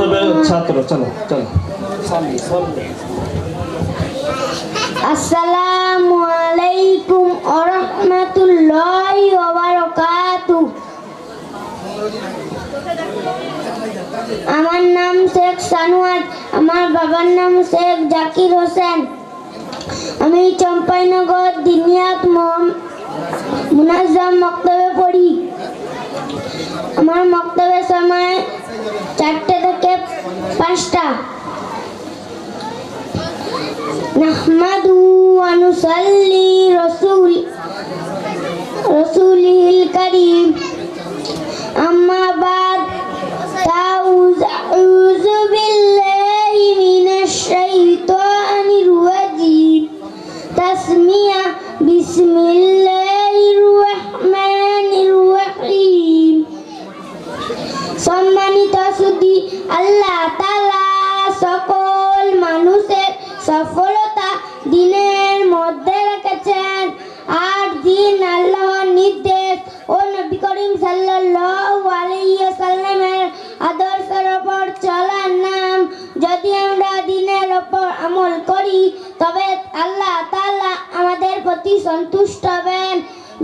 মক্তবের ছাত্র। চলো চলো আসসালামু আলাইকুম ওয়া রাহমাতুল্লাহি ওয়া বারাকাতুহু। আমার নাম শেখ সানুয়াত, আমার বাবার নাম শেখ জাকির হোসেন। আমি চম্পাইনগর দিনিয়াত মুনাজ্জাম মক্তবে পড়ি। আমার মক্তবের সময় 4টে থেকে 5টা। নাহমাদু ওয়া নুসাল্লি রাসূলিল কারীম। আম্মা বাদ, আউযু বিল্লাহি মিনাশ শাইতানির রাজীম। তাসমিয়া বিসমিল্লাহির রহমানির রহিম। সম্মানিত সুধী, আল্লাহ তাআলা সকল মানুষের সফলতা দিনের মধ্যে রেখেছেন। আর দিন আল্লাহর নির্দেশ ও নবী করিম সাল্লাল্লাহু আলাইহি ওয়াসাল্লামের আদর্শের উপর চলার নাম। যদি আমরা দিনের উপর আমল করি তবে আল্লাহ তাআলা আমাদের প্রতি সন্তুষ্ট হবেন।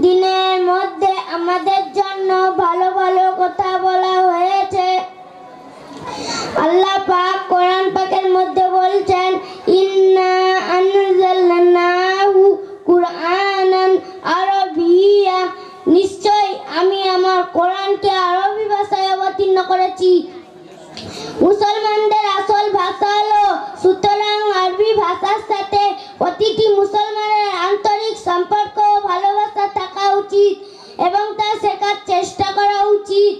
দিনের মধ্যে আমাদের জন্য ভালো ভালো কথা বলা হয়েছে। আল্লাহ পাক কোরআন পাকের মধ্যে বলছেন, ইন্না আনজালনাহু কুরআনান আরাবিয়্যা। নিশ্চয় আমি আমার কোরআনকে আরবি ভাষায় অবতীর্ণ করেছি। মুসলমানদের আসল ভাষা হলো, সুতরাং আরবি ভাষার সাথে প্রতিটি মুসলমানের আন্তরিক সম্পর্ক ও ভালোবাসা থাকা উচিত এবং তা শেখার চেষ্টা করা উচিত।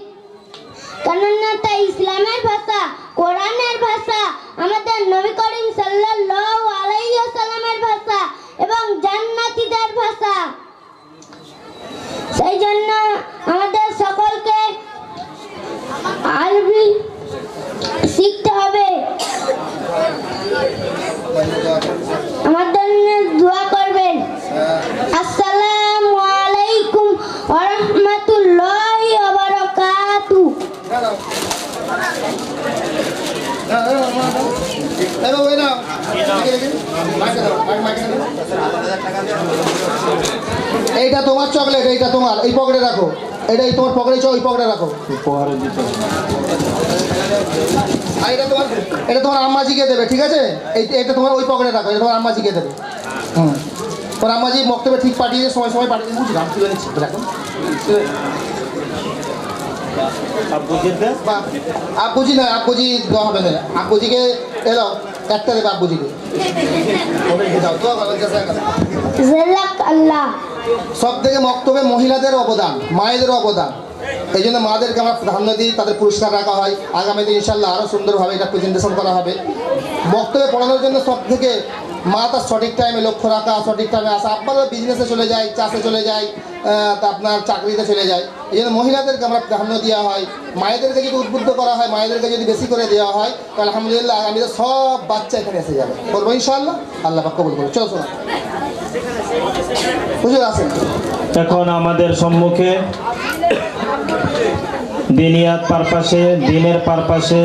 কেননা তা ইসলামের ভাষা, কোরআনের ভাষা, আমাদের নবী করিম সাল্লাল্লাহু আলাইহি ওয়াসাল্লামের ভাষা এবং জান্নাতীদের ভাষা। সেই জন্য আমাদের সকলকে আরবি শিখতে হবে। আমাদের জন্য দোয়া করবেন। আসসালামু আলাইকুম ওয়া রাহমাতুল্লাহি ওয়া বারাকাতুহু। এইটা তোমার চকলেট, এইটা তোমার, এই পকেটে রাখো। এটাই তোমার পকেটে, ওই পকেটে রাখো। এটা তোমার আম্মাজিকে দেবে, ঠিক আছে? এটা তোমার ওই পকেটে রাখো, এটা তোমার আম্মাজিকে দেবে। তোমার আম্মাজি মক্তবে ঠিক পাঠিয়ে দিয়ে সময় সময় পাঠিয়ে দিয়ে বুঝলাম তুলে নিচ্ছি। দেখো আব্বুজি নয়, আব্বুজি দেওয়া হবে না। আব্বুজিকে এলো একটা দেবে, আব্বুজিকে। সব থেকে মক্তবে মহিলাদের অবদান, মায়েদের অবদান। এই জন্য মাদেরকে আমরা প্রাধান্য দিই, তাদের পুরস্কার রাখা হয়। আগামীতে ইনশাল্লাহ আরও সুন্দরভাবে এটা প্রেজেন্টেশন করা হবে। মক্তবে পড়ানোর জন্য সব থেকে মা তার সঠিক টাইমে লক্ষ্য রাখা, সঠিক টাইমে আসা। আব্বারা বিজনেসে চলে যায়, চাষে চলে যায়, তা আপনার চাকরিতে চলে যায়। এই জন্য মহিলাদেরকে আমরা প্রাধান্য দেওয়া হয়। মায়েদেরকে যদি উদ্বুদ্ধ করা হয়, মায়েদেরকে যদি বেশি করে দেওয়া হয়, তাহলে আলহামদুলিল্লাহ আগামীতে সব বাচ্চা এখানে এসে যাবে। বলবো ইনশাআল্লাহ, আল্লাহ পাক কবুল করুন। চলো শোনা হুজুর আসেন। এখন আমাদের সম্মুখে দিনিয়াত পারপাসে, দিনের পারপাসে